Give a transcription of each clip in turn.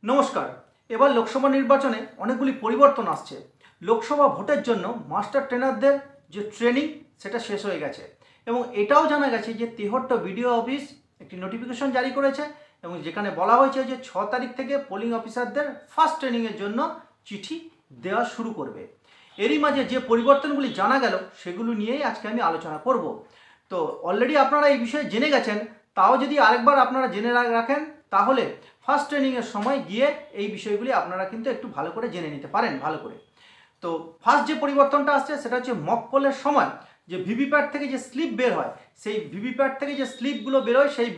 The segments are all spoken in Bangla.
নমস্কার। এবার লোকসভা নির্বাচনে অনেকগুলি পরিবর্তন আসছে। লোকসভা ভোটের জন্য মাস্টার ট্রেনারদের যে ট্রেনিং সেটা শেষ হয়ে গেছে এবং এটাও জানা গেছে যে তেহট্ট বিডিও অফিস একটি নোটিফিকেশন জারি করেছে এবং যেখানে বলা হয়েছে যে 6 তারিখ থেকে পোলিং অফিসারদের ফার্স্ট ট্রেনিংয়ের জন্য চিঠি দেওয়া শুরু করবে। এরই মাঝে যে পরিবর্তনগুলি জানা গেল সেগুলো নিয়েই আজকে আমি আলোচনা করব। তো অলরেডি আপনারা এই বিষয়ে জেনে গেছেন, তাও যদি আরেকবার আপনারা জেনে রাখেন তাহলে ফার্স্ট ট্রেনিংয়ের সময় গিয়ে এই বিষয়গুলি আপনারা কিন্তু একটু ভালো করে জেনে নিতে পারেন ভালো করে। তো ফার্স্ট যে পরিবর্তনটা আসছে সেটা হচ্ছে মক পোলের সময় যে ভিভিপ্যাট থেকে যে স্লিপ বের হয়, সেই ভিভিপ্যাট থেকে যে স্লিপগুলো বেরোয় সেই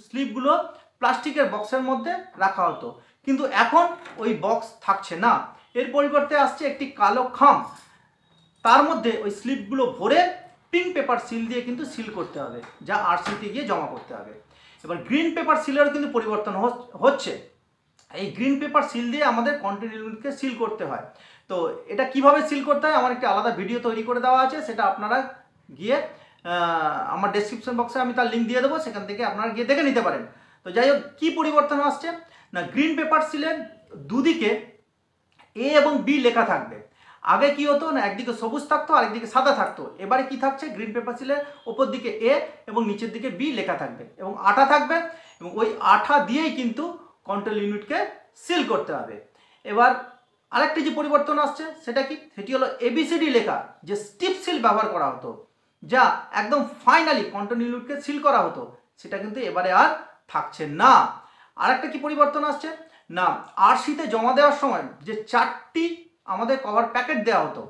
স্লিপগুলো প্লাস্টিকের বক্সের মধ্যে রাখা হতো, কিন্তু এখন ওই বক্স থাকছে না। এর পরিবর্তে আসছে একটি কালো খাম, তার মধ্যে ওই স্লিপগুলো ভরে পিঙ্ক পেপার সিল দিয়ে কিন্তু সিল করতে হবে, যা আরসিতে গিয়ে জমা করতে হবে। এবার গ্রিন পেপার সিলেরও কিন্তু পরিবর্তন হচ্ছে। এই গ্রিন পেপার সিল দিয়ে আমাদের কন্টেন্ট ইউনিটকে সিল করতে হয়। তো এটা কিভাবে সিল করতে হয় আমার একটি আলাদা ভিডিও তৈরি করে দেওয়া আছে, সেটা আপনারা গিয়ে আমার ডেসক্রিপশন বক্সে আমি তার লিঙ্ক দিয়ে দেবো, সেখান থেকে আপনারা গিয়ে দেখে নিতে পারেন। তো যাই হোক, কী পরিবর্তন আসছে না, গ্রিন পেপার সিলের দুদিকে এ এবং বি লেখা থাকবে। আগে কি হতো না, একদিকে সবুজ থাকতো আরেকদিকে সাদা থাকতো। এবারে কি থাকছে, গ্রিন পেপার সিলের ওপর দিকে এ এবং নিচের দিকে বি লেখা থাকবে এবং আঠা থাকবে এবং ওই আঠা দিয়েই কিন্তু কন্ট্রোল ইউনিটকে সিল করতে হবে। এবার আরেকটি যে পরিবর্তন আসছে সেটা কি, সেটি হলো এবিসিডি লেখা যে স্টিপ সিল ব্যবহার করা হতো, যা একদম ফাইনালি কন্ট্রোল ইউনিটকে সিল করা হতো, সেটা কিন্তু এবারে আর থাকছে না। আরেকটা কি পরিবর্তন আসছে না, আরসিতে জমা দেওয়ার সময় যে 4টি আমাদের কভার প্যাকেট দেওয়া হতো,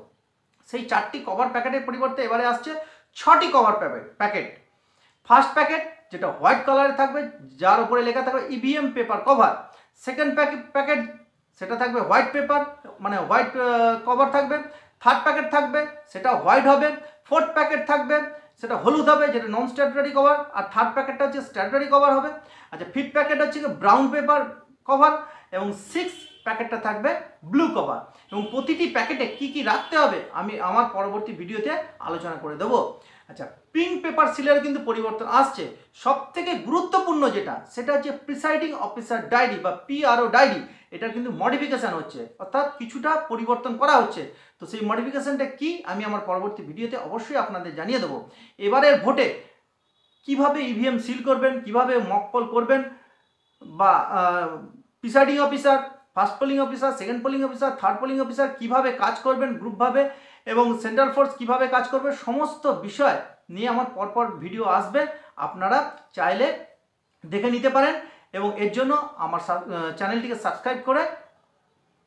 সেই 4টি কভার প্যাকেটের পরিবর্তে এবারে আসছে 6টি কভার প্যাকেট। ফার্স্ট প্যাকেট যেটা হোয়াইট কালারে থাকবে, যার উপরে লেখা থাকবে EVM paper cover. Second packet সেটা থাকবে হোয়াইট পেপার, মানে হোয়াইট কভার থাকবে। থার্ড প্যাকেট থাকবে সেটা হোয়াইট হবে। ফোর্থ প্যাকেট থাকবে সেটা হলুদ হবে, যেটা নন স্ট্যাটুটারি কভার, আর থার্ড প্যাকেটটা হচ্ছে স্ট্যাটুটারি কভার হবে। আচ্ছা, ফিফথ প্যাকেট হচ্ছে ব্রাউন পেপার কভার এবং সিক্স প্যাকেটটা থাকবে ব্লু কভার। এবং প্রতিটি প্যাকেটে কি কি রাখতে হবে আমি আমার পরবর্তী ভিডিওতে আলোচনা করে দেবো। আচ্ছা, পিঙ্ক পেপার সিলের কিন্তু পরিবর্তন আসছে। সব থেকে গুরুত্বপূর্ণ যেটা, সেটা হচ্ছে প্রিসাইডিং অফিসার ডায়েরি বা পিআরও ডায়েরি। এটার কিন্তু মডিফিকেশান হচ্ছে, অর্থাৎ কিছুটা পরিবর্তন করা হচ্ছে। তো সেই মডিফিকেশানটা কি আমি আমার পরবর্তী ভিডিওতে অবশ্যই আপনাদের জানিয়ে দেবো। এবারের ভোটে কিভাবে ইভিএম সিল করবেন, কিভাবে মক পোল করবেন, বা presiding officer, first polling officer, second polling officer, third polling officer কীভাবে কাজ করবেন গ্রুপভাবে, এবং সেন্ট্রাল ফোর্স কীভাবে কাজ করবে, সমস্ত বিষয় নিয়ে আমার পরপর ভিডিও আসবে। আপনারা চাইলে দেখে নিতে পারেন এবং এর জন্য আমার চ্যানেলটিকে সাবস্ক্রাইব করে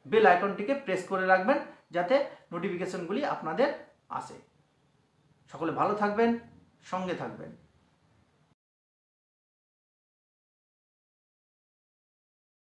বেল আইকনটিকে প্রেস করে রাখবেন, যাতে নোটিফিকেশনগুলি আপনাদের আসে। সকলে ভালো থাকবেন, সঙ্গে থাকবেন।